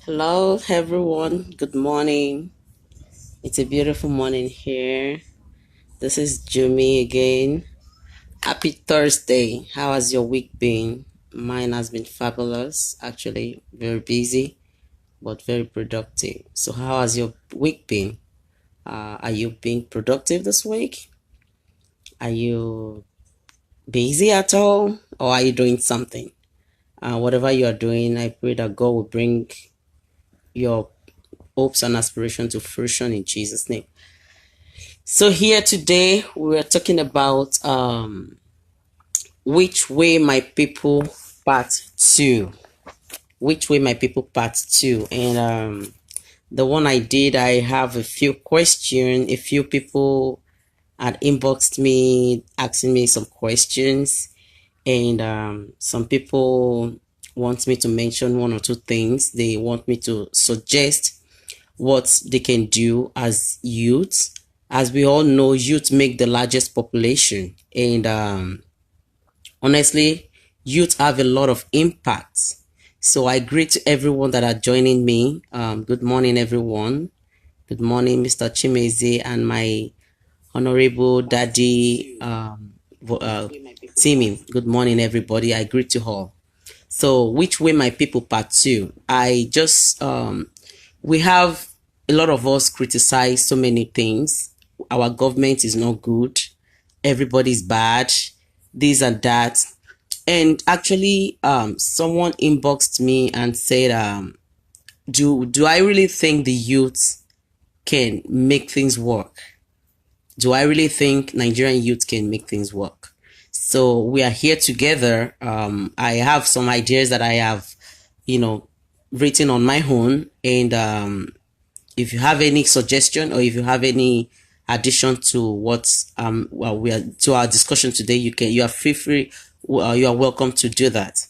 Hello, everyone. Good morning. It's a beautiful morning here. This is Jumi again. Happy Thursday. How has your week been? Mine has been fabulous. Actually, very busy, but very productive. So, how has your week been? Are you being productive this week? Are you busy at all? Or are you doing something? Whatever you are doing, I pray that God will bring your hopes and aspirations to fruition in Jesus' name. So here today we're talking about which way my people part two. Which way my people part two. And the one I did, I have a few questions. A few people had inboxed me asking me some questions, and some people want me to mention one or two things. They want me to suggest what they can do as youth. As we all know, youth make the largest population, and honestly, youth have a lot of impact. So I greet everyone that are joining me. Good morning, everyone. Good morning, Mr. Chimeze and my honorable daddy, Timmy. Good morning, everybody. I greet you all. So, which way my people part two? I just we have a lot of us criticize so many things. Our government is not good. Everybody's bad. This and that. And actually, someone inboxed me and said, do I really think the youth can make things work? Do I really think Nigerian youth can make things work? So we are here together. I have some ideas that I have, written on my own. And if you have any suggestion or if you have any addition to what we are to our discussion today, you are free you are welcome to do that.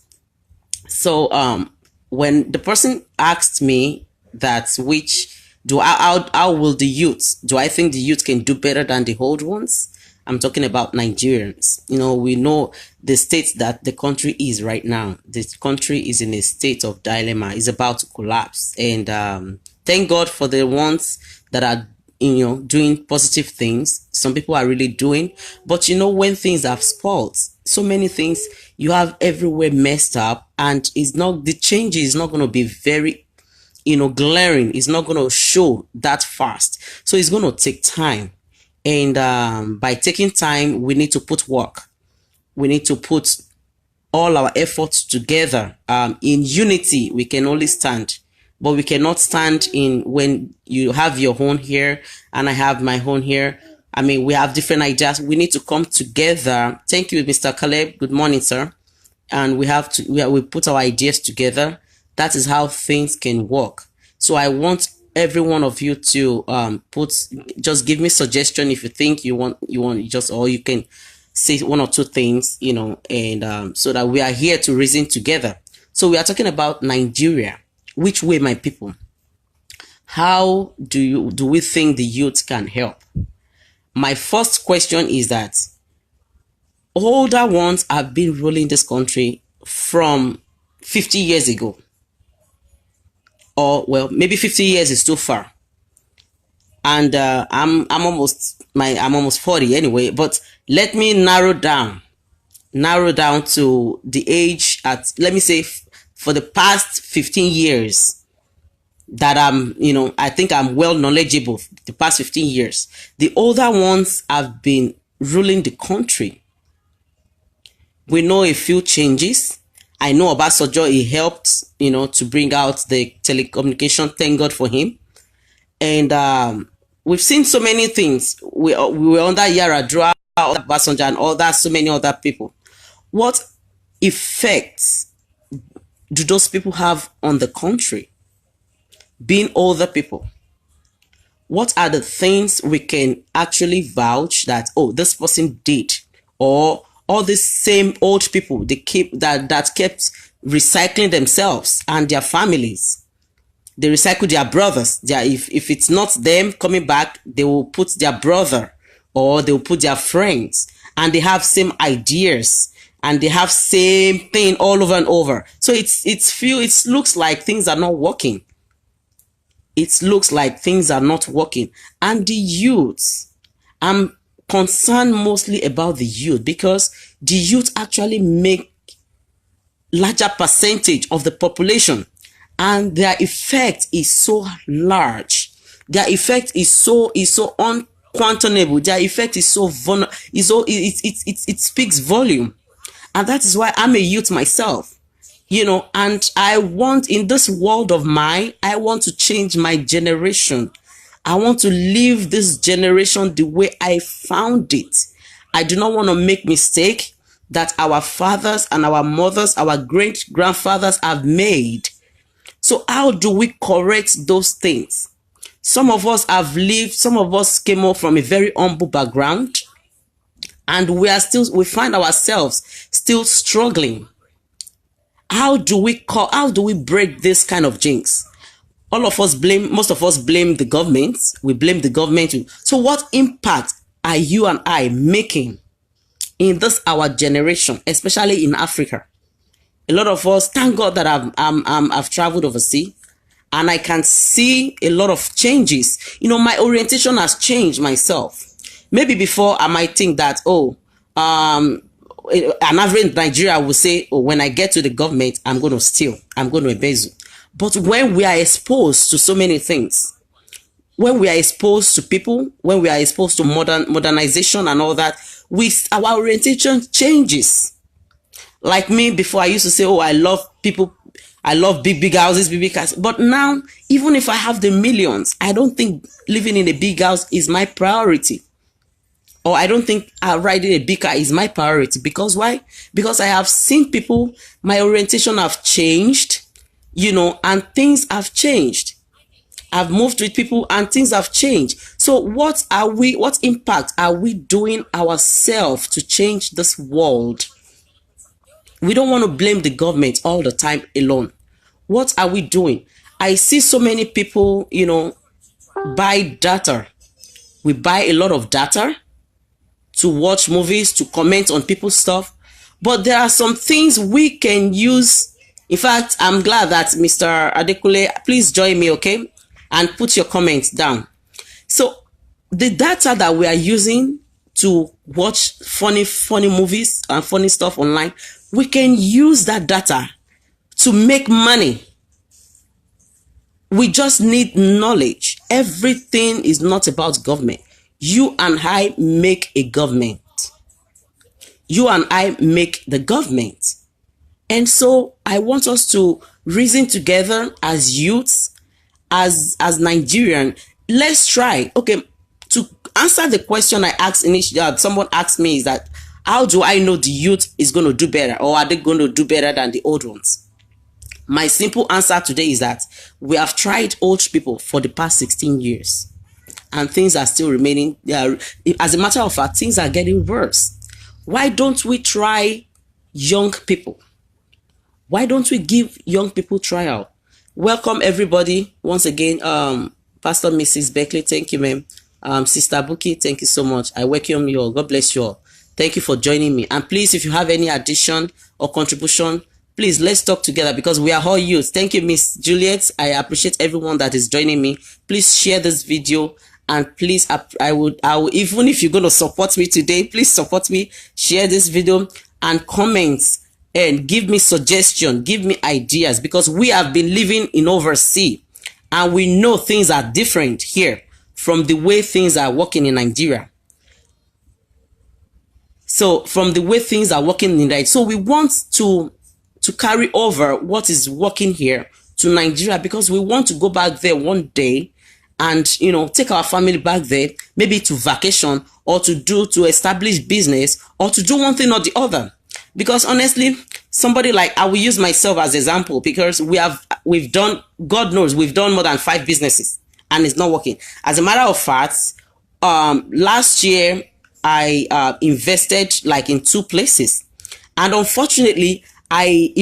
So when the person asked me that which do I how will the youth, do I think the youth can do better than the old ones? I'm talking about Nigerians. We know the state that the country is right now. The country is in a state of dilemma. It's about to collapse. And thank God for the ones that are doing positive things. Some people are really doing, but when things have spoiled, so many things you have everywhere messed up, and the change is not going to be very glaring. It's not going to show that fast, so it's going to take time. And by taking time, we need to put work. We need to put all our efforts together. In unity, we can only stand, but we cannot stand in when you have your own here and I have my own here. I mean, we have different ideas. We need to come together. Thank you, Mr. Caleb. Good morning, sir. And we put our ideas together. That is how things can work. So I want every one of you to just give me suggestion if you think you want just, or you can say one or two things, and so that we are here to reason together. So we are talking about Nigeria. Which way, my people? How do we think the youth can help? My first question is that older ones have been ruling this country from 50 years ago. Or, well, maybe 50 years is too far. And I'm almost 40 anyway, but let me narrow down to the age at, let me say, for the past 15 years that I think I'm well knowledgeable. The past 15 years, the older ones have been ruling the country. We know a few changes. I know Obasanjo, he helped, to bring out the telecommunication. Thank God for him. And we've seen so many things. We were under Yaradua, Obasanjo, and all that, so many other people. What effects do those people have on the country? Being older people, what are the things we can actually vouch that, oh, this person did? Or all these same old people, they that kept recycling themselves and their families. They recycle their brothers. If it's not them coming back, they will put their brother or they will put their friends, and they have same ideas and they have same thing all over and over. So it looks like things are not working. it looks like things are not working. And the youth, I'm concerned mostly about the youth, because the youth actually make larger percentage of the population, and their effect is so large. Their effect is so unquantifiable. Their effect is so vulnerable. It speaks volume. And that is why I'm a youth myself, and I want, in this world of mine, I want to change my generation. I want to leave this generation the way I found it. I do not want to make mistake that our fathers and our mothers, our great grandfathers have made. So how do we correct those things? Some of us have lived, some of us came up from a very humble background, and we find ourselves still struggling. How do we break this kind of jinx? Most of us blame the government. We blame the government. So what impact are you and I making in this our generation, especially in Africa? A lot of us, thank God that I've traveled overseas, and I can see a lot of changes. My orientation has changed myself. Maybe before I might think that, an average Nigeria will say, when I get to the government, I'm going to steal, I'm going to embezzle. But when we are exposed to so many things, when we are exposed to people, when we are exposed to modernization and all that, our orientation changes. Like me, before I used to say, I love people, I love big houses, big cars. But now, even if I have the millions, I don't think living in a big house is my priority. Or I don't think riding a big car is my priority. Because why? Because I have seen people, my orientation have changed, and things have changed. I've moved with people and things have changed. So what impact are we doing ourselves to change this world? We don't want to blame the government all the time alone. What are we doing? I see so many people, buy data. We buy a lot of data to watch movies, to comment on people's stuff. But there are some things we can use. In fact, I'm glad that Mr. Adekule, please join me, okay? And put your comments down. So the data that we are using to watch funny movies and funny stuff online, we can use that data to make money. We just need knowledge. Everything is not about government. You and I make a government. You and I make the government. And so I want us to reason together as youths, as Nigerian. Let's try. Okay, to answer the question I asked initially, someone asked me, is that how do I know the youth is going to do better, or are they going to do better than the old ones? My simple answer today is that we have tried old people for the past 16 years, and things are still remaining. As a matter of fact, things are getting worse. Why don't we try young people? Why don't we give young people trial? Welcome everybody once again. Pastor Mrs. Beckley, thank you, ma'am. Sister Buki, thank you so much. I welcome you all. God bless you all. Thank you for joining me. And please, if you have any addition or contribution, please, let's talk together, because we are all youth. Thank you, Miss Juliet. I appreciate everyone that is joining me. Please share this video, and please, I will, even if you're going to support me today, please support me. Share this video and comment and give me suggestion, give me ideas, because we have been living in overseas and we know things are different here from the way things are working in Nigeria. So from the way things are working in Nigeria, so we want to carry over what is working here to Nigeria, because we want to go back there one day and, take our family back there, maybe to vacation, or to establish business, or to do one thing or the other. Because honestly, somebody like, I will use myself as example, because we've done, God knows, we've done more than 5 businesses and it's not working. As a matter of fact, last year I invested like in 2 places, and unfortunately I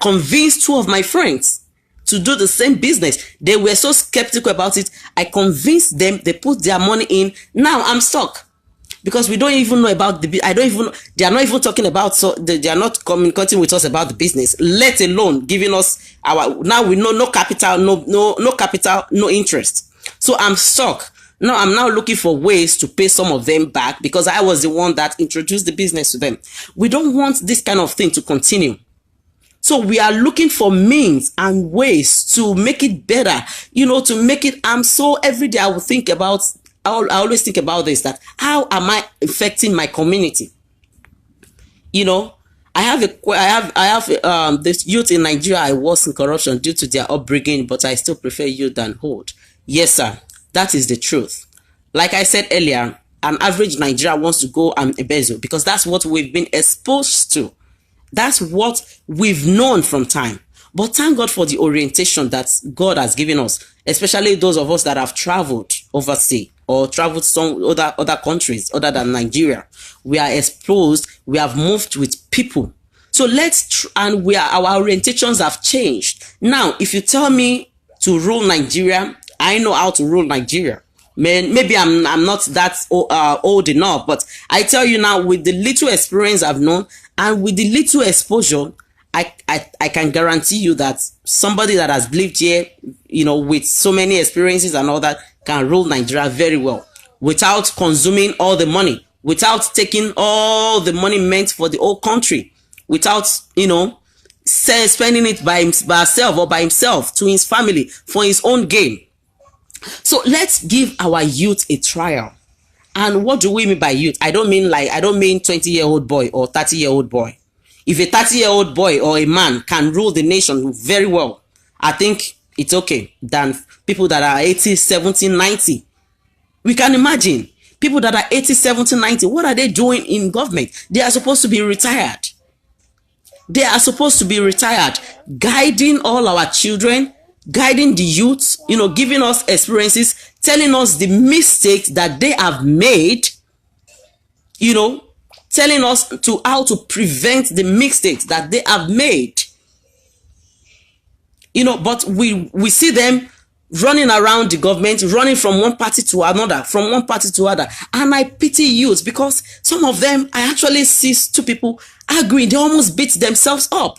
convinced 2 of my friends to do the same business. They were so skeptical about it. I convinced them. They put their money in. Now I'm stuck. because we don't even know about I don't even know, they are not even talking about, so they are not communicating with us about the business, let alone giving us our, now we know no capital, no capital, no interest. So I'm stuck. Now I'm now looking for ways to pay some of them back because I was the one that introduced the business to them. We don't want this kind of thing to continue. So we are looking for means and ways to make it better, to make it, so every day I will think about, I always think about this, that how am I affecting my community? I have this youth in Nigeria. I was in corruption due to their upbringing, but I still prefer youth than old. Yes, sir. That is the truth. Like I said earlier, an average Nigerian wants to go and embezzle because that's what we've been exposed to. That's what we've known from time. But thank God for the orientation that God has given us, especially those of us that have traveled overseas or traveled some other countries other than Nigeria. We are exposed. We have moved with people. So and our orientations have changed. Now, if you tell me to rule Nigeria, I know how to rule Nigeria. Man, maybe I'm not that old enough, but I tell you now, with the little experience I've known and with the little exposure, I can guarantee you that somebody that has lived here, with so many experiences and all that, can rule Nigeria very well without consuming all the money, without taking all the money meant for the whole country, without, spending it by herself or by himself to his family for his own gain. So let's give our youth a trial. And what do we mean by youth? I don't mean 20-year-old boy or 30-year-old boy. If a 30-year-old boy or a man can rule the nation very well, I think it's okay than people that are 80, 70, 90. We can imagine people that are 80, 70, 90. What are they doing in government? They are supposed to be retired. They are supposed to be retired, guiding all our children, guiding the youth, giving us experiences, telling us the mistakes that they have made, telling us how to prevent the mistakes that they have made. But we see them running around the government, running from one party to another, from one party to other. And I pity youth because some of them, I actually see two people arguing. They almost beat themselves up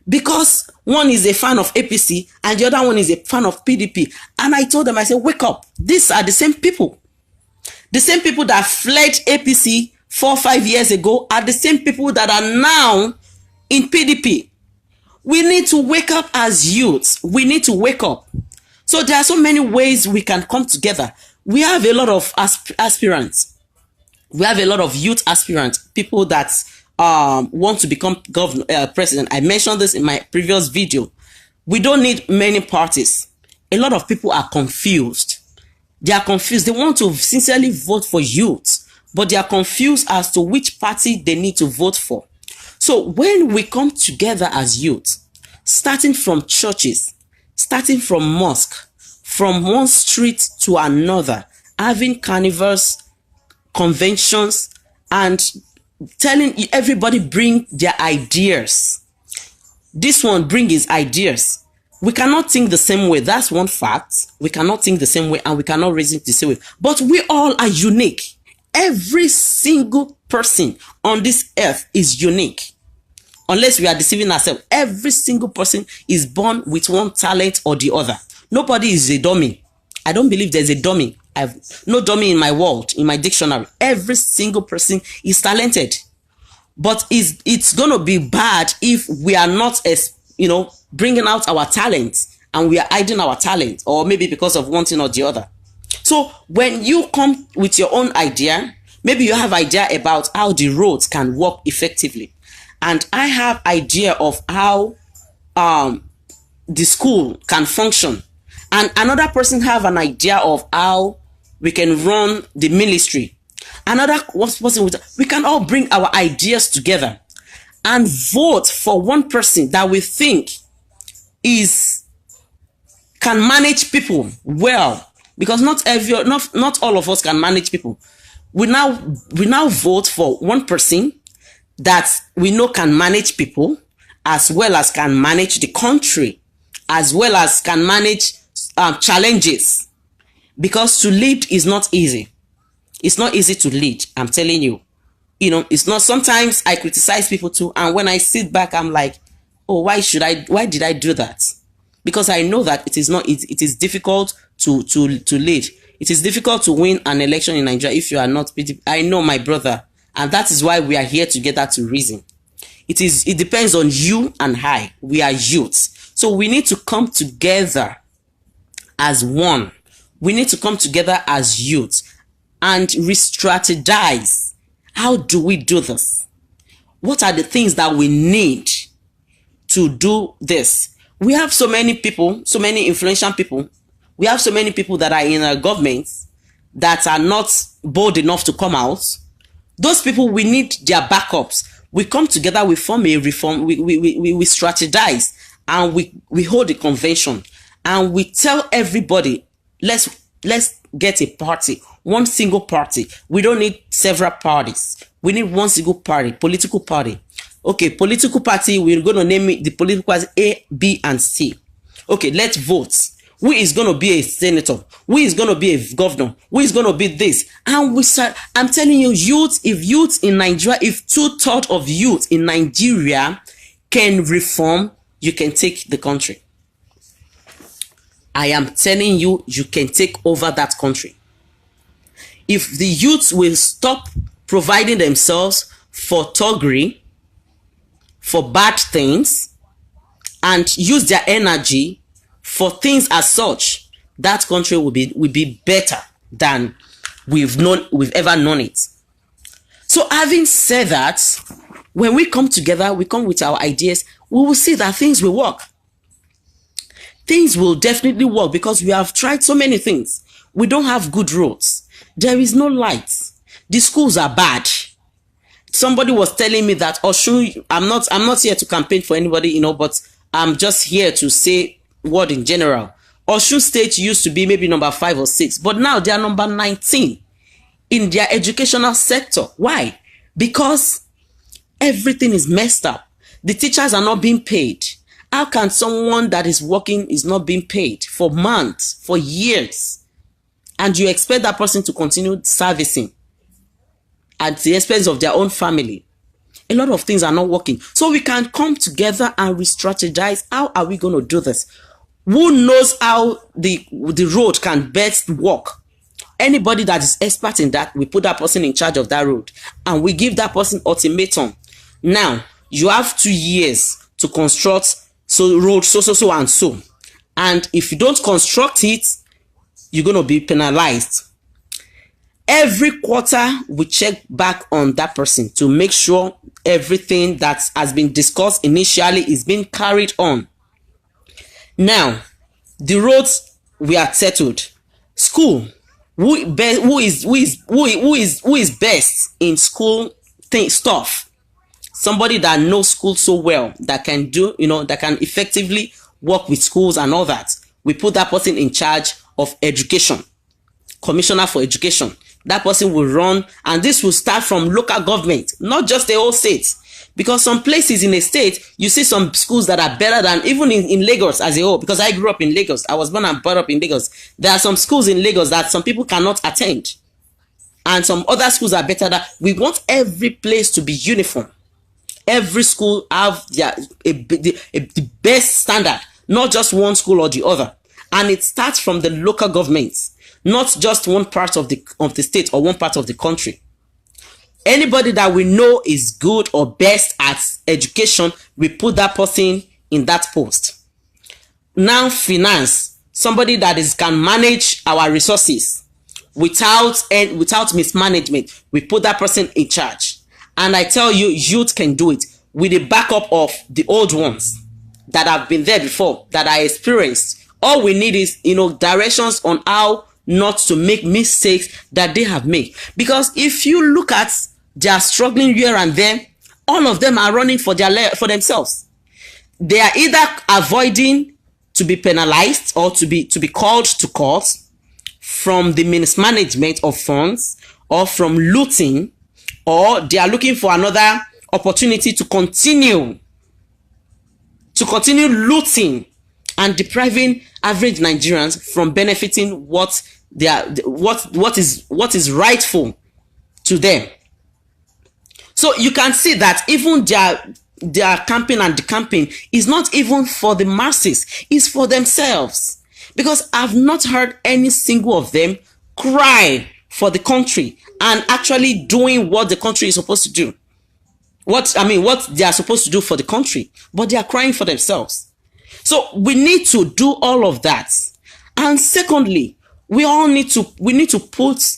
because one is a fan of APC and the other one is a fan of PDP. And I told them, I said, wake up. These are the same people. The same people that fled APC 4 or 5 years ago are the same people that are now in PDP. We need to wake up as youths. We need to wake up. So there are so many ways we can come together. We have a lot of aspirants. We have a lot of youth aspirants, people that want to become president. I mentioned this in my previous video. We don't need many parties. A lot of people are confused. They are confused. They want to sincerely vote for youth, but they are confused as to which party they need to vote for. So when we come together as youth, starting from churches, starting from mosque, from one street to another, having carnivals, conventions, and telling everybody bring their ideas. This one bring his ideas. We cannot think the same way. That's one fact. We cannot think the same way and we cannot reason the same way. But we all are unique. Every single person on this earth is unique. Unless we are deceiving ourselves. Every single person is born with one talent or the other. Nobody is a dummy. I don't believe there's a dummy. I have no dummy in my world, in my dictionary. Every single person is talented. But it's going to be bad if we are not, bringing out our talent and we are hiding our talent, or maybe because of one thing or the other. So when you come with your own idea, maybe you have idea about how the roads can work effectively. And I have idea of how the school can function. And another person have an idea of how we can run the ministry. Another person, we can all bring our ideas together and vote for one person that we think can manage people well, because not all of us can manage people. We now vote for one person that we know can manage people, as well as can manage the country, as well as can manage challenges, because to lead is not easy. It's not easy to lead, I'm telling you. You know, it's not. Sometimes I criticize people too, and when I sit back, I'm like, oh, why did I do that? Because I know that it is not, it is difficult to lead. It is difficult to win an election in Nigeria if you are not PDP. I know, my brother, and that is why we are here together to reason. It depends on you and I. We are youths, so we need to come together as one. We need to come together as youths and re-strategize. How do we do this? What are the things that we need to do this? We have so many people, so many influential people. We have so many people that are in our governments that are not bold enough to come out. Those people, we need their backups. We come together, we form a reform, we strategize, and we hold a convention, and we tell everybody, let's get a party, one single party. We don't need several parties. We need one single party, political party. Okay, political party, we're going to name it the political party A, B, and C. Okay, let's vote. Who is going to be a senator? Who is going to be a governor? Who is going to be this? And we start, I'm telling you, if youth in Nigeria, if 2/3 of youth in Nigeria can reform, you can take the country. I am telling you, you can take over that country. If the youths will stop providing themselves for thuggery, for bad things, and use their energy for things as such, that country will be better than we've ever known it. So having said that, when we come together, we come with our ideas, we will see that things will work. Things will definitely work because we have tried so many things. We don't have good roads. There is no lights. The schools are bad. Somebody was telling me that Osun, I'm not here to campaign for anybody, you know, but I'm just here to say word in general. Osun State used to be maybe number 5 or 6, but now they are number 19 in their educational sector. Why? Because everything is messed up. The teachers are not being paid. How can someone that is working is not being paid for months, for years, and you expect that person to continue servicing at the expense of their own family? A lot of things are not working. So we can come together and re-strategize. How are we going to do this? Who knows how the road can best work? Anybody that is expert in that, we put that person in charge of that road, and we give that person ultimatum. Now, you have 2 years to construct road so and so. And if you don't construct it, you're going to be penalized. Every quarter, we check back on that person to make sure everything that has been discussed initially is being carried on. Now, the roads, we are settled. School, who is best in school stuff? Somebody that knows school so well, that can do, you know, that can effectively work with schools and all that. We put that person in charge of education, commissioner for education. That person will run, and this will start from local government, not just the whole state. Because some places in a state, you see some schools that are better than even in Lagos as a whole. Because I grew up in Lagos. I was born and brought up in Lagos. There are some schools in Lagos that some people cannot attend. And some other schools are better than. We want every place to be uniform. Every school have the best standard. Not just one school or the other. And it starts from the local governments. Not just one part of the state or one part of the country. Anybody that we know is good or best at education, we put that person in that post. Now, finance, somebody that can manage our resources without mismanagement, we put that person in charge. And I tell you, youth can do it with the backup of the old ones that have been there before, that are experienced. All we need is, you know, directions on how not to make mistakes that they have made. Because if you look at their struggling here and there, all of them are running for themselves. They are either avoiding to be penalized or to be called to court from the mismanagement of funds or from looting, or they are looking for another opportunity to continue looting and depriving average Nigerians from benefiting what what is rightful to them. So you can see that even their campaign and decamping is not even for the masses, it's for themselves. Because I've not heard any single of them cry for the country and actually doing what the country is supposed to do. What they are supposed to do for the country, but they are crying for themselves. So we need to do all of that. And secondly, we need to put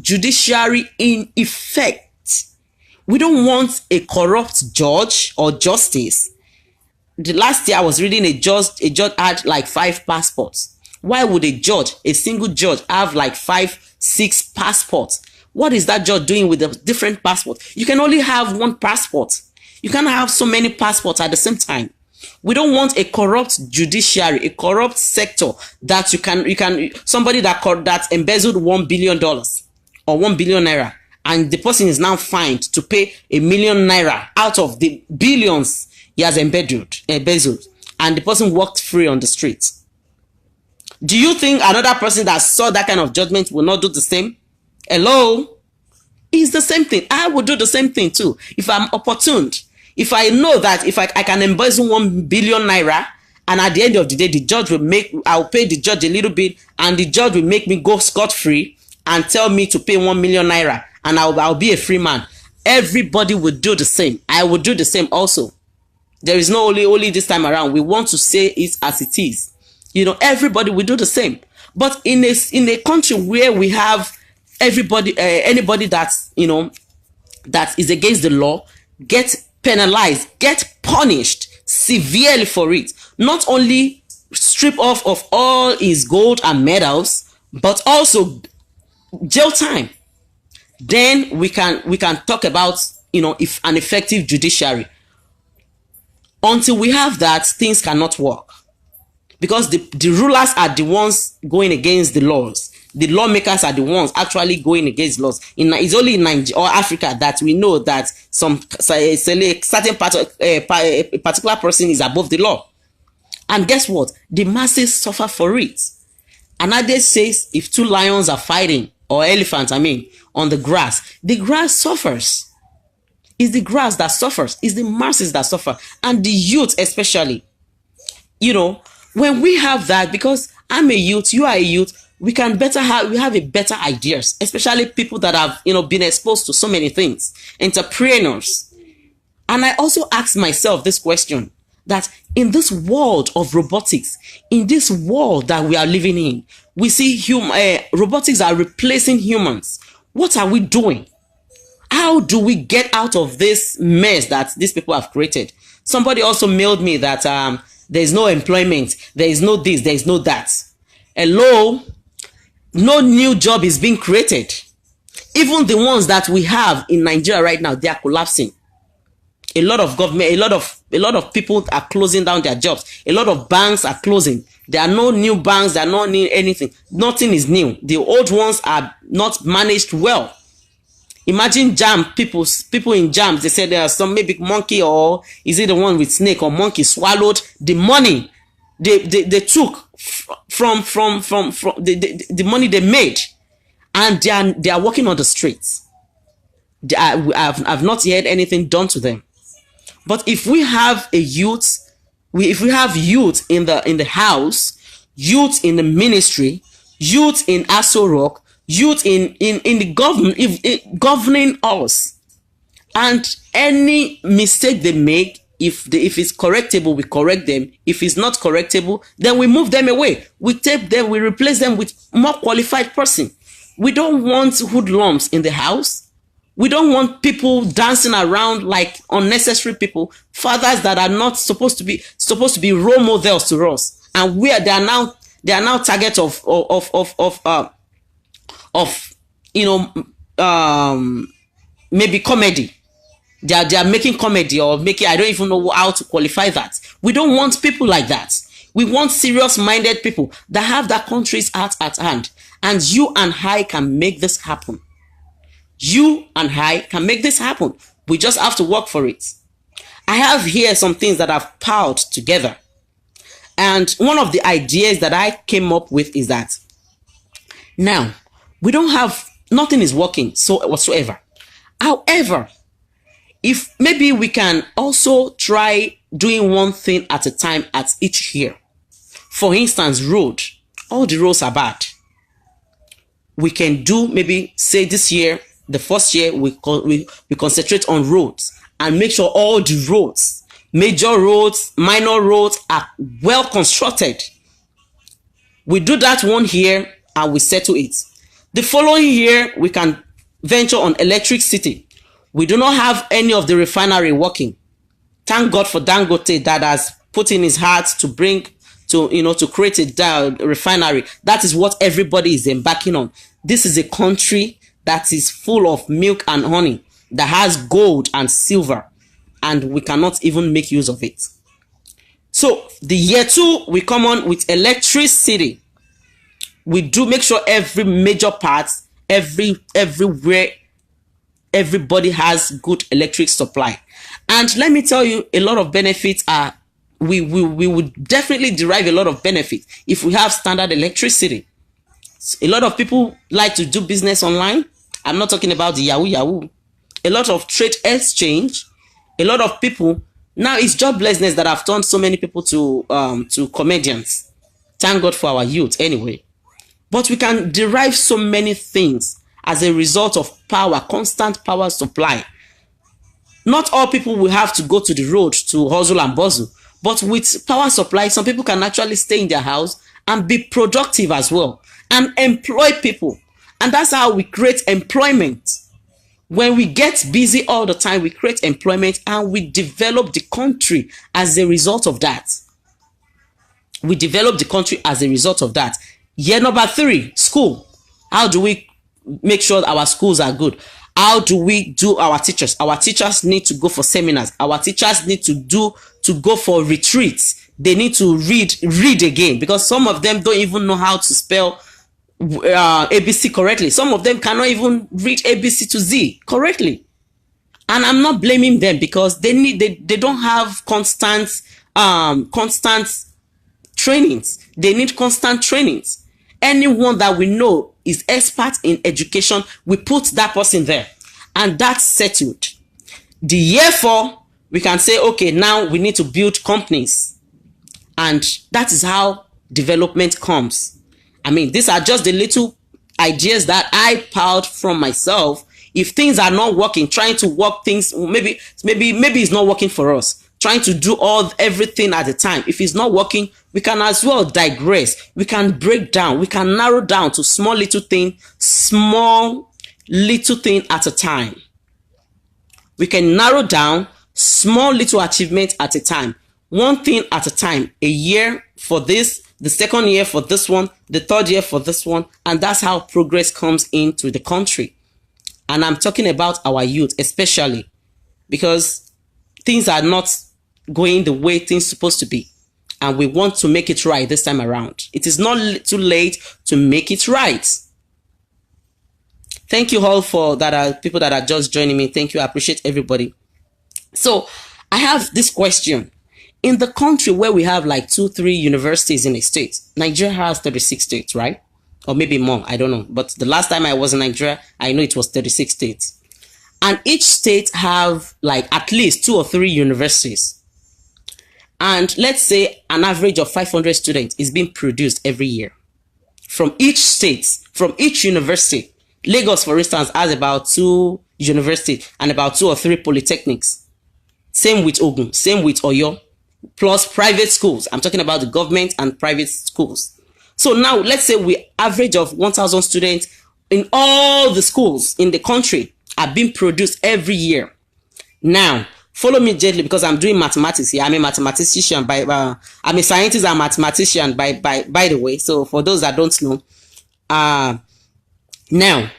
judiciary in effect. We don't want a corrupt judge or justice. The last year I was reading a judge had like 5 passports. Why would a single judge have like 5, 6 passports? What is that judge doing with the different passports? You can only have 1 passport. You can't have so many passports at the same time. We don't want a corrupt judiciary, a corrupt sector that somebody that embezzled $1 billion or 1 billion naira, and the person is now fined to pay ₦1 million out of the billions he has embezzled, and the person walked free on the street. Do you think another person that saw that kind of judgment will not do the same? Hello? It's the same thing. I would do the same thing too if I'm opportuned. If I know that if I can embezzle 1 billion naira, and at the end of the day, I'll pay the judge a little bit, and the judge will make me go scot-free and tell me to pay 1 million naira, and I'll be a free man. Everybody would do the same. I would do the same also. There is no only this time around. We want to say it as it is. Everybody will do the same. But in a country where we have anybody that's that is against the law get penalized, get punished severely for it, not only strip off of all his gold and medals, but also jail time, then we can talk about if an effective judiciary. Until we have that, things cannot work, because the rulers are the ones going against the laws. The lawmakers are the ones actually going against laws. It's only in Nigeria or Africa that we know that a certain a particular person is above the law. And guess what? The masses suffer for it. Another says if 2 lions are fighting, or elephants, on the grass suffers. It's the grass that suffers. It's the masses that suffer. And the youth especially. When we have that, because I'm a youth, you are a youth, we have a better ideas, especially people that have been exposed to so many things, entrepreneurs. And I also ask myself this question, that in this world of robotics, in this world that we are living in, we see robotics are replacing humans. What are we doing? How do we get out of this mess that these people have created? Somebody also mailed me that there is no employment, there is no this, there is no that. Hello? No new job is being created. Even the ones that we have in Nigeria right now, they are collapsing. A lot of government, a lot of people are closing down their jobs. A lot of banks are closing. There are no new banks. There are no new anything. Nothing is new. The old ones are not managed well. Imagine people in jams. They said there are some maybe monkey, or is it the one with snake or monkey swallowed the money they took from the money they made, and they are walking on the streets. I've not heard anything done to them. But if we have youth in the house, youth in the ministry, youth in Aso Rock, youth in the government, governing us, and any mistake they make, if it's correctable, we correct them. If it's not correctable, then we move them away. We take them, we replace them with more qualified person. We don't want hoodlums in the house. We don't want people dancing around like unnecessary people, fathers that are not supposed to be role models to us, and they are now target of maybe comedy. They are making comedy, or I don't even know how to qualify that. We don't want people like that. We want serious-minded people that have that country's heart at hand. And you and I can make this happen. You and I can make this happen. We just have to work for it. I have here some things that I've piled together. And one of the ideas that I came up with is that Now, we don't have, nothing is working so whatsoever. However, if maybe we can also try doing one thing at a time at each year. For instance, road. All the roads are bad. We can do maybe, say this year, the first year, we concentrate on roads and make sure all the roads, major roads, minor roads, are well constructed. We do that one year and we settle it. The following year, we can venture on electricity. We do not have any of the refinery working. Thank God for Dangote that has put in his heart to bring to create a refinery. That is what everybody is embarking on. This is a country that is full of milk and honey, that has gold and silver, and we cannot even make use of it. So the year 2, we come on with electricity. We do make sure every major part, everywhere, everybody has good electric supply. And let me tell you, a lot of benefits are, we would definitely derive a lot of benefit if we have standard electricity. A lot of people like to do business online. I'm not talking about the Yahoo. A lot of trade exchange. A lot of people, now it's joblessness that have turned so many people to comedians. Thank God for our youth anyway. But we can derive so many things as a result of power, constant power supply. Not all people will have to go to the road to hustle and bustle. But with power supply, some people can actually stay in their house and be productive as well and employ people. And that's how we create employment. When we get busy all the time, we create employment and we develop the country as a result of that. We develop the country as a result of that. Year number 3, school. How do we make sure our schools are good? How do we do our teachers? Our teachers need to go for seminars. Our teachers need to go for retreats. They need to read again, because some of them don't even know how to spell ABC correctly. Some of them cannot even read ABC to Z correctly. And I'm not blaming them, because they don't have constant trainings. They need constant trainings. Anyone that we know is expert in education, we put that person there, and that's settled. The year 4, we can say, okay, now we need to build companies, and that is how development comes. I mean, these are just the little ideas that I piled from myself. If things are not working, trying to work things, maybe it's not working for us. Trying to do everything at a time. If it's not working, we can as well digress. We can break down. We can narrow down to small little thing at a time. We can narrow down small little achievement at a time. One thing at a time. A year for this, the second year for this one, the third year for this one. And that's how progress comes into the country. And I'm talking about our youth especially, because things are not going the way things are supposed to be. And we want to make it right this time around. It is not too late to make it right. Thank you all for that. People that are just joining me. Thank you. I appreciate everybody. So I have this question. In the country where we have like 2-3 universities in a state, Nigeria has 36 states, right? Or maybe more, I don't know. But the last time I was in Nigeria, I know it was 36 states. And each state have like at least 2 or 3 universities. And let's say an average of 500 students is being produced every year from each state, from each university. Lagos, for instance, has about 2 universities and about 2 or 3 polytechnics. Same with Ogun, same with Oyo, plus private schools. I'm talking about the government and private schools. So now let's say we average of 1,000 students in all the schools in the country are being produced every year. Now, follow me gently, because I'm doing mathematics here. I'm a mathematician I'm a scientist and mathematician by the way. So for those that don't know, now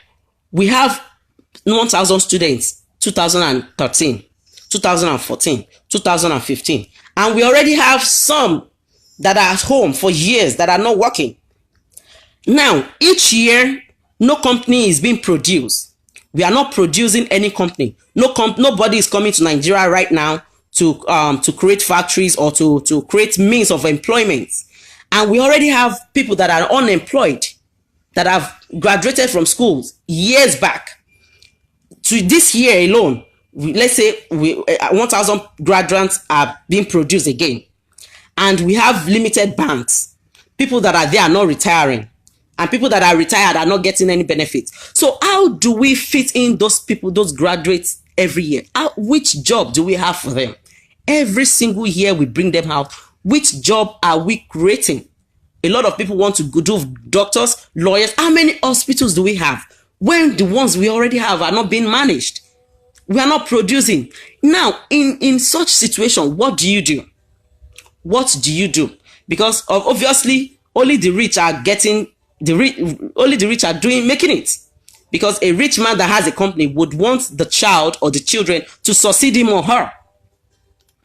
we have 1,000 students, 2013, 2014, 2015, and we already have some that are at home for years that are not working. Now, each year, no company is being produced. We are not producing any company. Nobody is coming to Nigeria right now to create factories or to create means of employment. And we already have people that are unemployed, that have graduated from schools years back to this year alone, let's say 1,000 graduates are being produced again, and we have limited banks. People that are there are not retiring, and people that are retired are not getting any benefits. So how do we fit in those people, those graduates every year? Which job do we have for them? Every single year we bring them out. Which job are we creating? A lot of people want to do doctors, lawyers. How many hospitals do we have when the ones we already have are not being managed? We are not producing. Now, in such situation, what do you do? What do you do? Because obviously, only the rich are getting only the rich are making it. Because a rich man that has a company would want the child or the children to succeed him or her.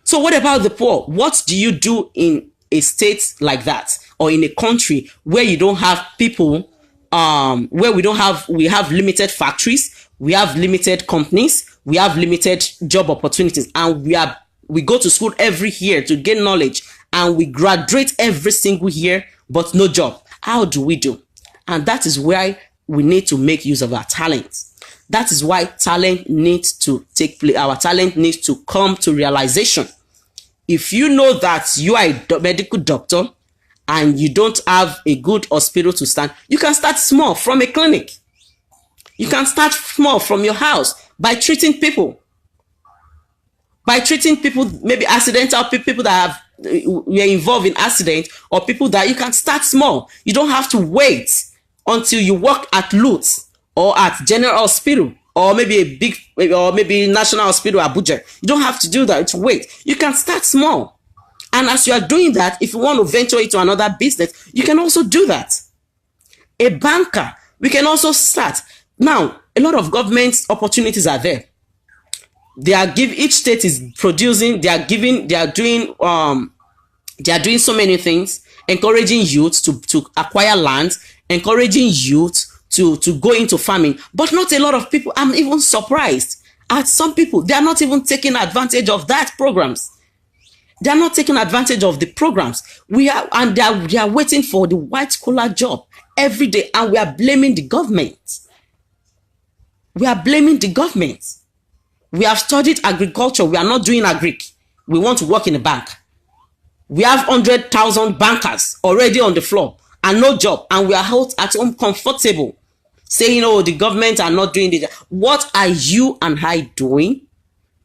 So what about the poor? What do you do in a state like that, or in a country where you don't have people, where we have limited factories, we have limited companies, we have limited job opportunities, and we go to school every year to gain knowledge, and we graduate every single year, but no job. How do we do? And that is why we need to make use of our talents. That is why talent needs to take place. Our talent needs to come to realization. If you know that you are a medical doctor and you don't have a good hospital to stand, you can start small from a clinic. You can start small from your house by treating people. By treating people, maybe accidental people that have were involved in accident, or people that you can start small. You don't have to wait until you work at Lutz or at General Hospital, or maybe a big, or maybe National Hospital Abuja. You don't have to do that. It's wait. You can start small. And as you are doing that, if you want to venture into another business, you can also do that. A banker, we can also start. Now, a lot of government opportunities are there. Each state is producing, they are doing so many things, encouraging youth to acquire land, encouraging youth to go into farming. But not a lot of people. I'm even surprised at some people. They are not even taking advantage of that programs. They are not taking advantage of the programs. They are waiting for the white collar job every day, and we are blaming the government. We are blaming the government. We have studied agriculture. We are not doing agric. We want to work in a bank. We have 100,000 bankers already on the floor and no job. And we are out at home comfortable, saying, oh, the government are not doing this. What are you and I doing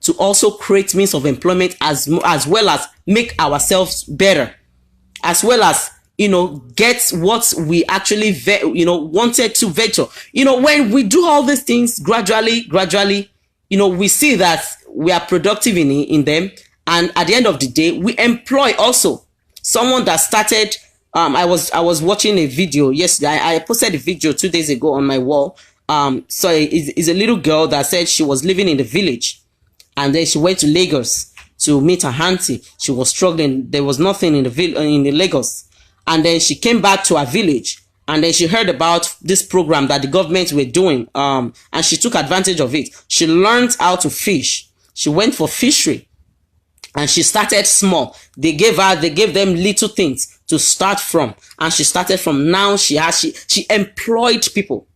to also create means of employment, as well as make ourselves better, as well as, get what we actually, wanted to venture? When we do all these things gradually, we see that we are productive in them. And at the end of the day, we employ also someone that started. I was watching a video yesterday. I posted a video 2 days ago on my wall. So it's a little girl that said she was living in the village, and then she went to Lagos to meet her auntie. She was struggling. There was nothing in the Lagos. And then she came back to her village, and then she heard about this program that the government were doing. And she took advantage of it. She learned how to fish. She went for fishery, and she started small. They gave them little things to start from. And she started from. Now she employed people.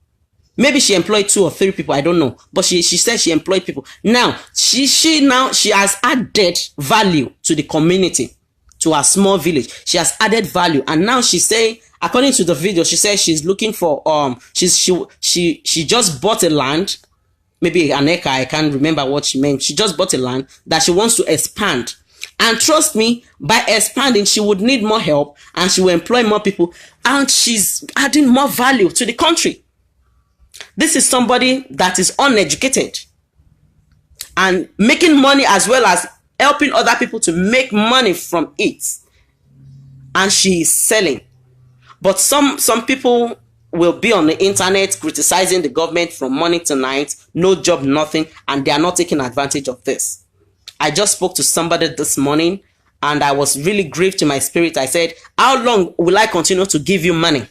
Maybe she employed 2 or 3 people, I don't know. But she said she employed people. Now, she has added value to the community, to her small village. She has added value. And now she's saying, according to the video, she says she's looking for, she just bought a land, maybe an acre, I can't remember what she meant. She just bought a land that she wants to expand. And trust me, by expanding, she would need more help, and she will employ more people, and she's adding more value to the country. This is somebody that is uneducated and making money, as well as helping other people to make money from it. And she is selling. But some people will be on the internet criticizing the government from morning to night, no job, nothing, and they are not taking advantage of this. I just spoke to somebody this morning, and I was really grieved to my spirit. I said, how long will I continue to give you money?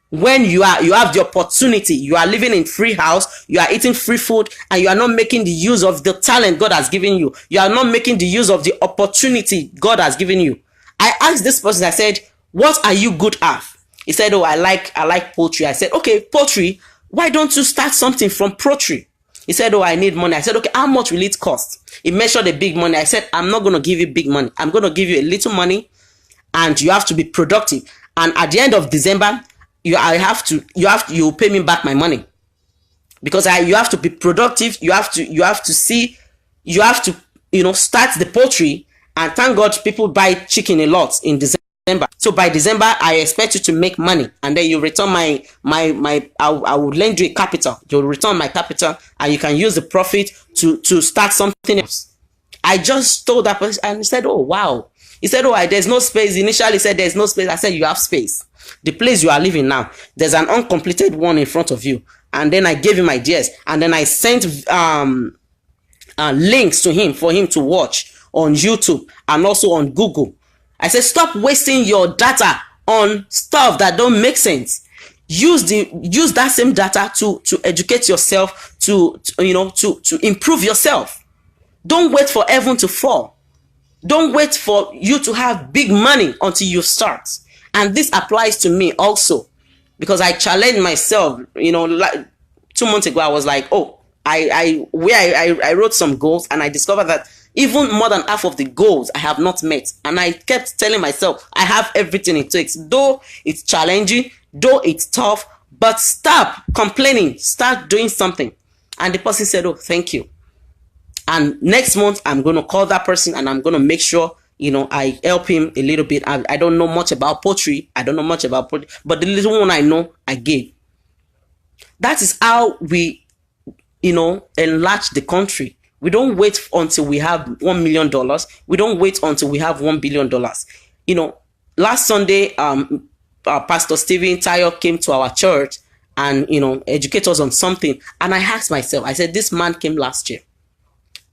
When you have the opportunity, you are living in free house, you are eating free food, and you are not making the use of the talent God has given you. You are not making the use of the opportunity God has given you. I asked this person, I said, what are you good at? He said, oh, I like poultry. I said, okay, poultry, why don't you start something from poultry? He said, oh, I need money. I said, okay, how much will it cost? He measured the big money. I said, I'm not going to give you big money. I'm going to give you a little money, and you have to be productive. And at the end of December, you pay me back my money, because you have to be productive. You have to start the poultry. And thank God people buy chicken a lot in December. So by December, I expect you to make money, and then you return I will lend you a capital. You'll return my capital, and you can use the profit to start something else. I just told that person, and he said, oh, wow. He said, oh, there's no space. Initially he said there's no space. I said, you have space. The place you are living now, there's an uncompleted one in front of you. And then I gave him ideas, and then I sent links to him for him to watch on YouTube and also on Google. I said, stop wasting your data on stuff that don't make sense. Use that same data to educate yourself, to improve yourself. Don't wait for heaven to fall. Don't wait for you to have big money until you start. And this applies to me also, because I challenged myself. Like 2 months ago, I was like, oh, I wrote some goals, and I discovered that even more than half of the goals I have not met. And I kept telling myself, I have everything it takes. Though it's challenging, though it's tough, but stop complaining, start doing something. And the person said, oh, thank you. And next month, I'm going to call that person, and I'm going to make sure, I help him a little bit. I don't know much about poultry. I don't know much about poultry, but the little one I know, I gave. That is how we, enlarge the country. We don't wait until we have $1 million. We don't wait until we have $1 billion. Last Sunday, Pastor Stephen Tayo came to our church and, educate us on something. And I asked myself, I said, this man came last year.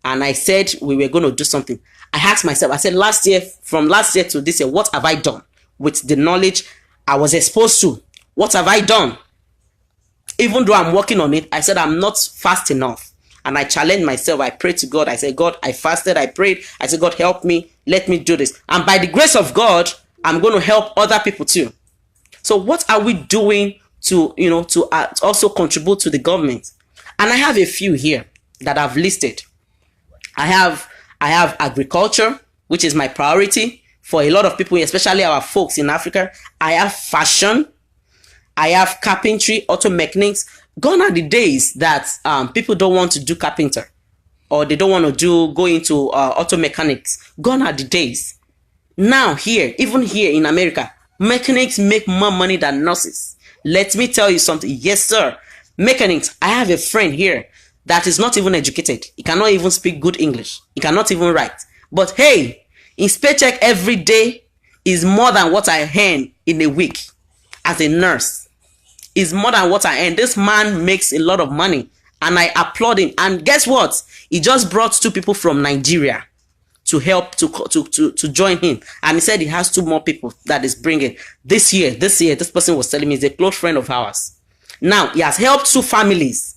And I said, we were going to do something. I asked myself, I said, from last year to this year, what have I done with the knowledge I was exposed to? What have I done? Even though I'm working on it, I said, I'm not fast enough. And I challenged myself. I prayed to God. I said, God, I fasted. I prayed. I said, God, help me. Let me do this. And by the grace of God, I'm going to help other people too. So what are we doing to also contribute to the government? And I have a few here that I've listed. I have agriculture, which is my priority for a lot of people, especially our folks in Africa. I have fashion. I have carpentry, auto mechanics. Gone are the days that people don't want to do carpenter, or they don't want to go into auto mechanics. Gone are the days. Now even here in America, mechanics make more money than nurses. Let me tell you something. Yes, sir. Mechanics. I have a friend here that is not even educated. He cannot even speak good English. He cannot even write. But hey, his paycheck every day is more than what I earn in a week as a nurse. Is more than what I earn. This man makes a lot of money, and I applaud him. And guess what? He just brought 2 people from Nigeria to help to join him, and he said he has 2 more people that is bringing this year. This person was telling me, he's a close friend of ours. Now he has helped 2 families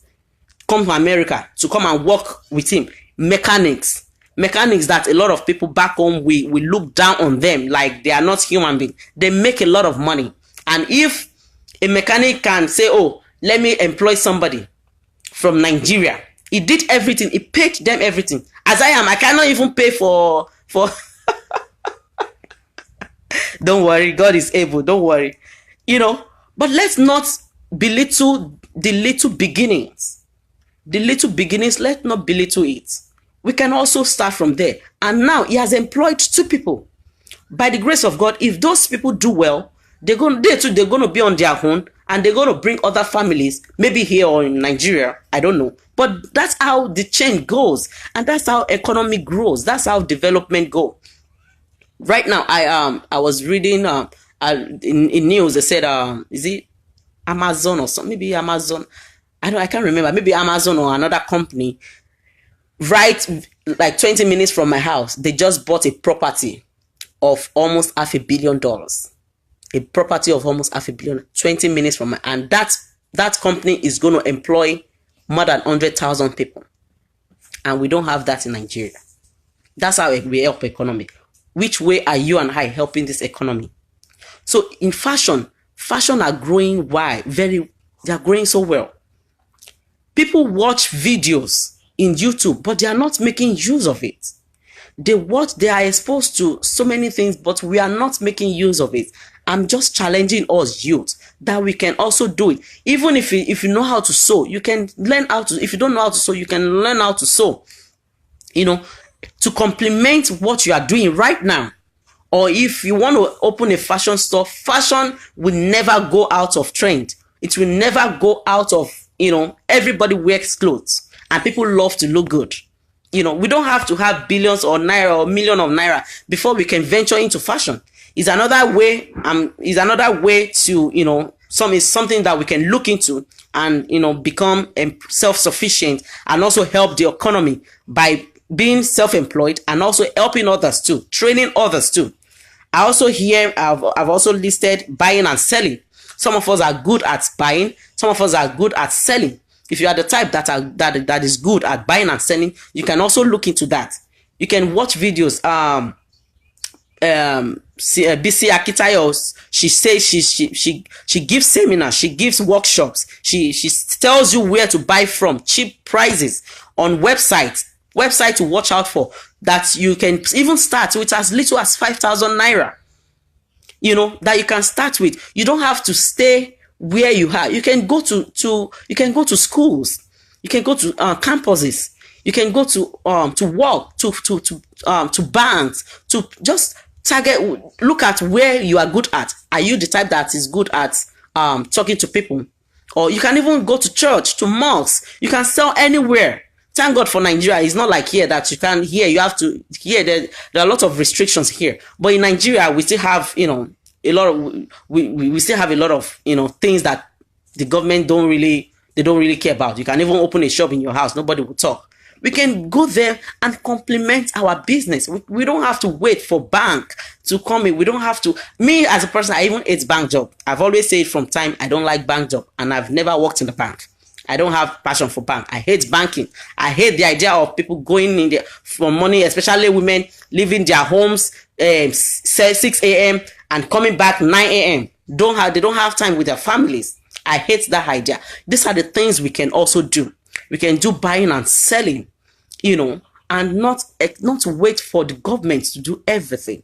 come to America to come and work with him. Mechanics that a lot of people back home, we look down on them like they are not human beings. They make a lot of money, and if a mechanic can say, oh, let me employ somebody from Nigeria. He did everything. He paid them everything. As I am, I cannot even pay for Don't worry, God is able. Don't worry. But let's not belittle the little beginnings. The little beginnings, let's not belittle it. We can also start from there. And now he has employed 2 people. By the grace of God, if those people do well, they're going to be on their own, and they're going to bring other families, maybe here or in Nigeria, I don't know. But that's how the change goes, and that's how economy grows. That's how development goes. Right now, I was reading in news. They said, is it Amazon or something? Maybe Amazon. I can't remember. Maybe Amazon or another company. Right, like 20 minutes from my house, they just bought a property of almost $500 million. A property of almost $500 million, 20 minutes from my, and that company is going to employ more than 100,000 people, and we don't have that in Nigeria. That's how we help economy. Which way are you and I helping this economy? So in fashion, Fashion are growing why? They are growing so well. People watch videos in YouTube, but they are not making use of it. They are exposed to so many things, but we are not making use of it. I'm just challenging us youth that we can also do it. Even if you know how to sew, you can learn how to. If you don't know how to sew, you can learn how to sew. You know, to complement what you are doing right now. Or if you want to open a fashion store, fashion will never go out of trend. It will never go out of, everybody wears clothes and people love to look good. We don't have to have billions or naira or million of naira before we can venture into fashion. It's another way, to, something that we can look into and, become self-sufficient and also help the economy by being self-employed and also helping others too, training others too. I also hear, I've also listed buying and selling. Some of us are good at buying. Some of us are good at selling. If you are the type that is good at buying and selling, you can also look into that. You can watch videos. BC Akitayo, she says she gives seminars, she gives workshops. She tells you where to buy from, cheap prices on website to watch out for, that you can even start with as little as 5,000 naira. That you can start with. You don't have to stay where you are. You can go to schools. You can go to campuses. You can go to work, to banks, to just look at where you are good at. Are you the type that is good at talking to people? Or you can even go to church, to mosques. You can sell anywhere. Thank God for Nigeria. It's not like here that you can't hear. You have to hear. There are a lot of restrictions here. But in Nigeria, we still have, a lot of we still have a lot of things that the government don't really care about. You can even open a shop in your house. Nobody will talk. We can go there and complement our business. We don't have to wait for bank to come in. We don't have to. Me as a person, I even hate bank job. I've always said from time I don't like bank job, and I've never worked in the bank. I don't have passion for bank. I hate banking. I hate the idea of people going in there for money, especially women leaving their homes 6 a.m. and coming back 9 a.m. They don't have time with their families. I hate that idea. These are the things we can also do. We can do buying and selling, and not wait for the government to do everything.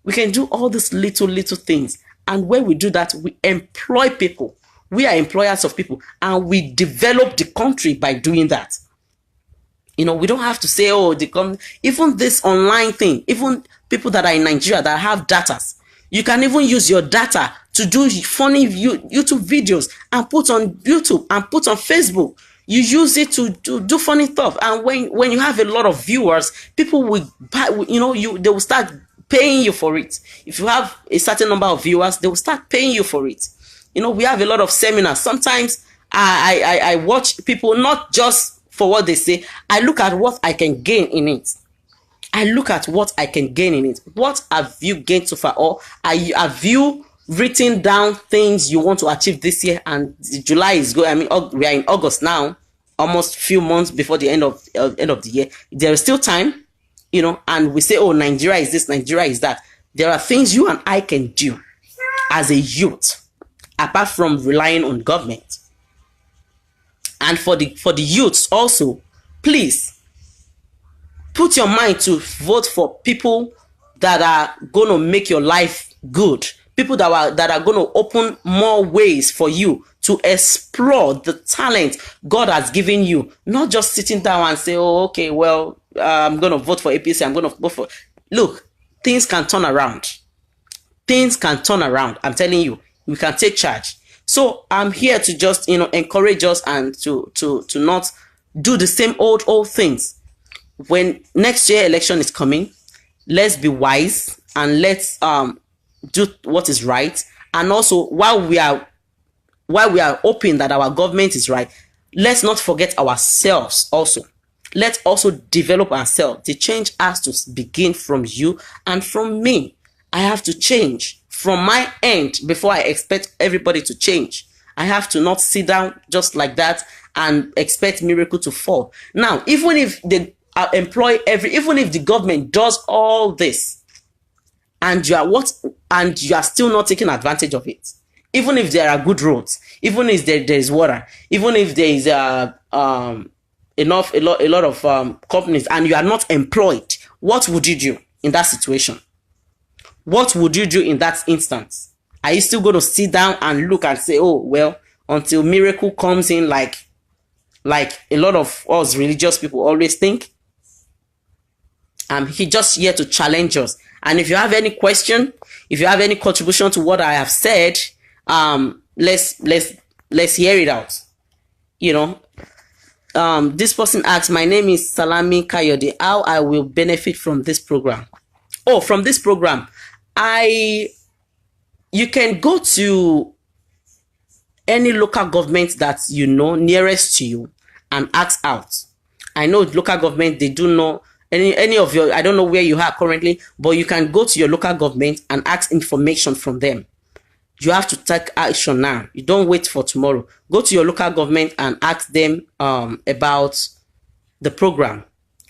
We can do all these little things. And when we do that, we employ people. We are employers of people, and we develop the country by doing that. We don't have to say, even this online thing, even people that are in Nigeria that have data, you can even use your data to do funny YouTube videos and put on YouTube and put on Facebook. You use it to do funny stuff. And when you have a lot of viewers, people will buy, they will start paying you for it. If you have a certain number of viewers, they will start paying you for it. We have a lot of seminars. Sometimes I watch people, not just for what they say. I look at what I can gain in it. What have you gained so far? Or have you written down things you want to achieve this year? And July is going. We are in August now, almost few months before the end of the year. There is still time, and we say, Nigeria is this, Nigeria is that. There are things you and I can do as a youth, apart from relying on government. And for the youths also, please put your mind to vote for people that are going to make your life good. People that are going to open more ways for you to explore the talent God has given you. Not just sitting down and say, I'm going to vote for APC. I'm going to vote for... Look, things can turn around. I'm telling you. We can take charge. So I'm here to just, encourage us and to not do the same old things. When next year election is coming, let's be wise and let's do what is right. And also, while we are hoping that our government is right, let's not forget ourselves also. Let's also develop ourselves. The change has to begin from you and from me. I have to change from my end before I expect everybody to change. I have to not sit down just like that and expect miracle to fall. Now, even if they even if the government does all this, and you are still not taking advantage of it, even if there are good roads, even if there's water, even if there is a lot of companies, and you are not employed, what would you do in that situation? What would you do in that instance? Are you still going to sit down and look and say, oh, well, until miracle comes in, like a lot of us religious people always think? He just here to challenge us. And if you have any question, if you have any contribution to what I have said, let's hear it out. You know, this person asks, my name is Salami Kayode, how I will benefit from this program? Oh, from this program, you can go to any local government that you know nearest to you and ask out. I know local government, they do know any of your, I don't know where you are currently, but you can go to your local government and ask information from them. You have to take action now. You don't wait for tomorrow. Go to your local government and ask them about the program,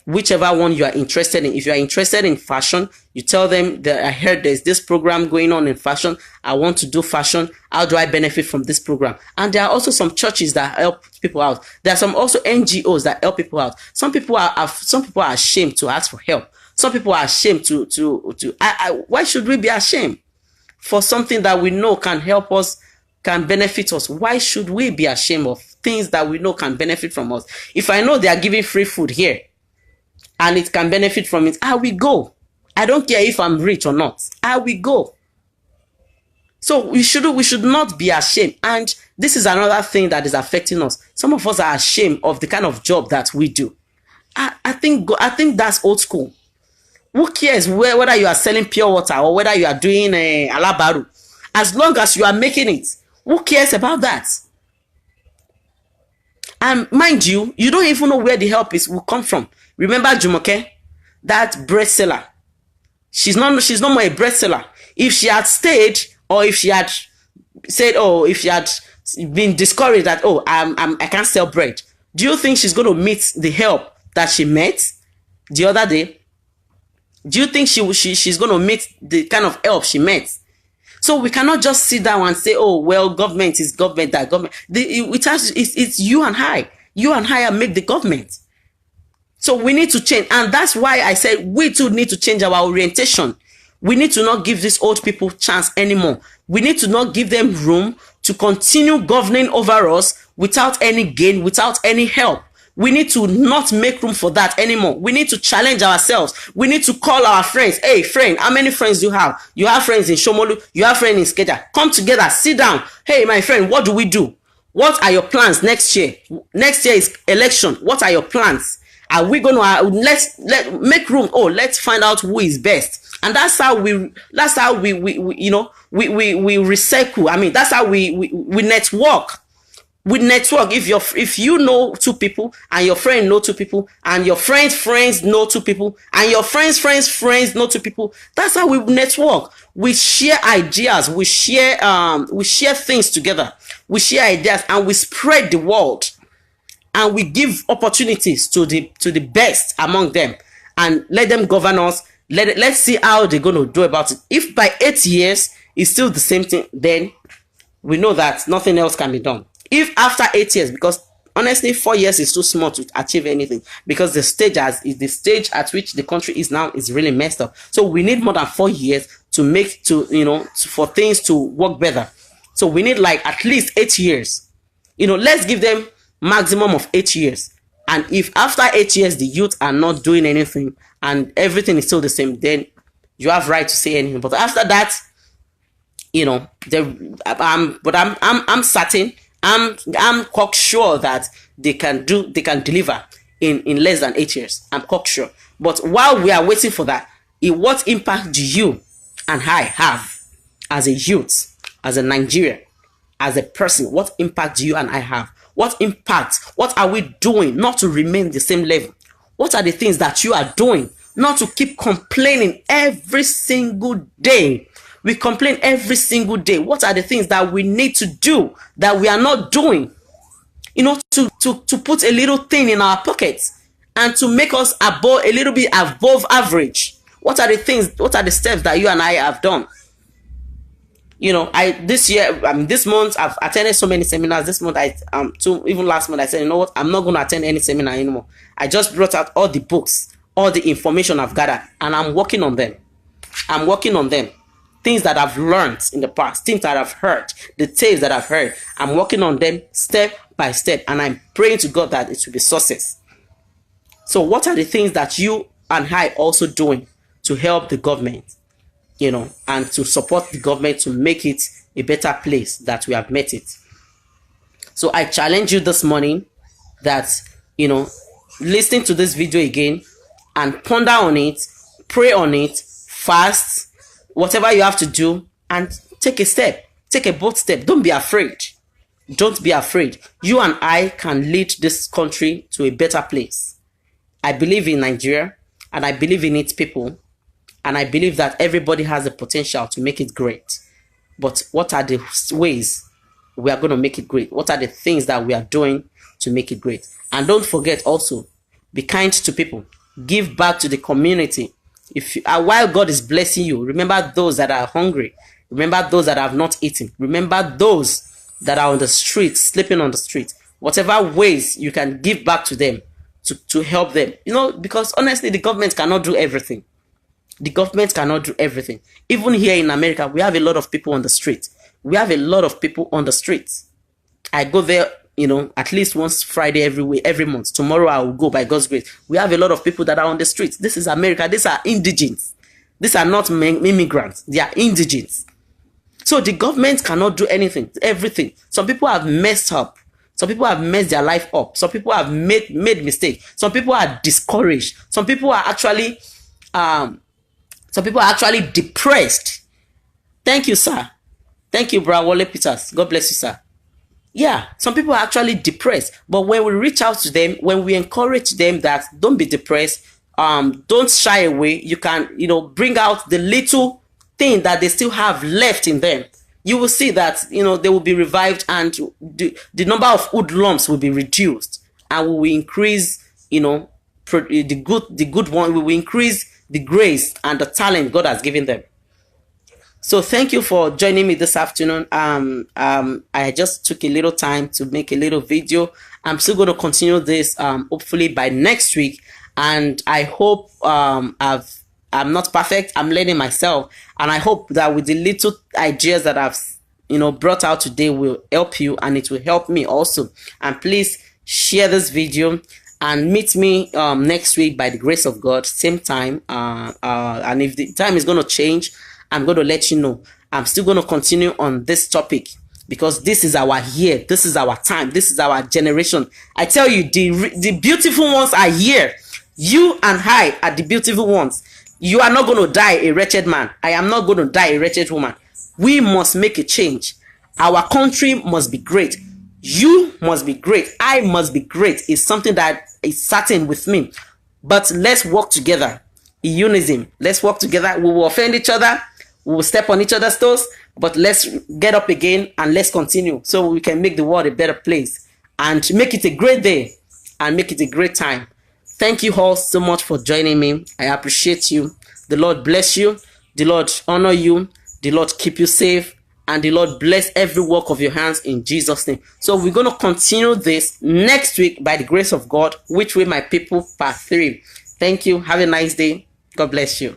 whichever one you are interested in. If you are interested in fashion, you tell them that I heard there's this program going on in fashion. I want to do fashion. How do I benefit from this program? And there are also some churches that help people out. There are some also NGOs that help people out. Some people are ashamed to ask for help. Some people are ashamed why should we be ashamed for something that we know can help us, can benefit us? Why should we be ashamed of things that we know can benefit from us? If I know they are giving free food here, and it can benefit from it, I will go. I don't care if I'm rich or not. I will go. So we should not be ashamed. And this is another thing that is affecting us. Some of us are ashamed of the kind of job that we do. I think that's old school. Who cares whether you are selling pure water or whether you are doing alabaru? As long as you are making it, who cares about that? And mind you, you don't even know where the help will come from. Remember Jumoke, that bread seller. She's not more a bread seller. If she had stayed, or if she had said, oh, if she had been discouraged that, oh, I can't sell bread, do you think she's going to meet the help that she met the other day? Do you think she's going to meet the kind of help she met? So we cannot just sit down and say, oh, well, government is government, that government. It's you and I. You and I make the government. So we need to change. And that's why I said we too need to change our orientation. We need to not give these old people chance anymore. We need to not give them room to continue governing over us without any gain, without any help. We need to not make room for that anymore. We need to challenge ourselves. We need to call our friends. Hey, friend, how many friends do you have? You have friends in Shomolu. You have friends in Skeja. Come together, sit down. Hey, my friend, what do we do? What are your plans next year? Next year is election. What are your plans? Are we going to let's make room? Oh, let's find out who is best. And that's how we recycle. I mean, that's how we network. We network. If you know two people and your friend know two people and your friends know two people and your friends know two people, that's how we network. We share ideas. We share things together. We share ideas and we spread the world. And we give opportunities to the best among them and let them govern us. Let's see how they're going to do about it. If by 8 years it's still the same thing, then we know that nothing else can be done. If after 8 years, because honestly 4 years is too small to achieve anything, because the stage at which the country is now is really messed up. So we need more than 4 years for things to work better. So we need like at least 8 years. Let's give them maximum of 8 years. And if after 8 years the youth are not doing anything and everything is still the same, then you have right to say anything. But after that, I'm certain, I'm cocksure that they can deliver in less than 8 years. I'm cocksure. But while we are waiting for that, what impact do you and I have as a youth, as a Nigerian, as a person? What impact do you and I have? What impact? What are we doing not to remain the same level? What are the things that you are doing not to keep complaining every single day? We complain every single day. What are the things that we need to do that we are not doing? To put a little thing in our pockets and to make us a little bit above average. What are the things? What are the steps that you and I have done? You know, this year, this month, I've attended so many seminars. This month, even last month, I said, you know what, I'm not going to attend any seminar anymore. I just brought out all the books, all the information I've gathered, and I'm working on them. I'm working on them. Things that I've learned in the past, things that I've heard, the tales that I've heard. I'm working on them step by step, and I'm praying to God that it will be success. So what are the things that you and I also doing to help the government, you know, and to support the government to make it a better place that we have met it? So I challenge you this morning that, you know, listen to this video again and ponder on it, pray on it, fast, whatever you have to do, and take a step. Take a bold step. Don't be afraid. Don't be afraid. You and I can lead this country to a better place. I believe in Nigeria, and I believe in its people, and I believe that everybody has the potential to make it great. But what are the ways we are going to make it great? What are the things that we are doing to make it great? And don't forget also, be kind to people. Give back to the community. While God is blessing you, remember those that are hungry. Remember those that have not eaten. Remember those that are on the street, sleeping on the street. Whatever ways you can give back to them, to help them. You know, because honestly, the government cannot do everything. The government cannot do everything. Even here in America, we have a lot of people on the street. We have a lot of people on the streets. I go there, you know, at least once Friday every month. Tomorrow I will go by God's grace. We have a lot of people that are on the streets. This is America. These are indigents. These are not immigrants. They are indigents. So the government cannot do anything, everything. Some people have messed up. Some people have messed their life up. Some people have made mistakes. Some people are discouraged. Some people are actually depressed. Thank you, sir. Thank you, Brother Wale Peters. God bless you, sir. Yeah, some people are actually depressed. But when we reach out to them, when we encourage them that don't be depressed, don't shy away, you can, you know, bring out the little thing that they still have left in them. You will see that, you know, they will be revived, and the number of hoodlums will be reduced, and we will increase, you know, the good one. We will increase the grace and the talent God has given them. So thank you for joining me this afternoon. I just took a little time to make a little video. I'm still going to continue this hopefully by next week, and I hope I'm not perfect. I'm learning myself, and I hope that with the little ideas that I've, you know, brought out today will help you, and it will help me also. And please share this video and meet me next week by the grace of God, same time. And if the time is going to change, I'm going to let you know. I'm still going to continue on this topic because this is our year. This is our time. This is our generation. I tell you, the beautiful ones are here. You and I are the beautiful ones. You are not going to die a wretched man. I am not going to die a wretched woman. We must make a change. Our country must be great. You must be great. I must be great. It's something that is certain with me. But let's work together in unison. Let's work together. We will offend each other. We will step on each other's toes. But let's get up again and let's continue so we can make the world a better place and make it a great day and make it a great time. Thank you all so much for joining me. I appreciate you. The Lord bless you. The Lord honor you. The Lord keep you safe. And the Lord bless every work of your hands in Jesus' name. So we're going to continue this next week by the grace of God. Which way, my people? Part 3. Thank you. Have a nice day. God bless you.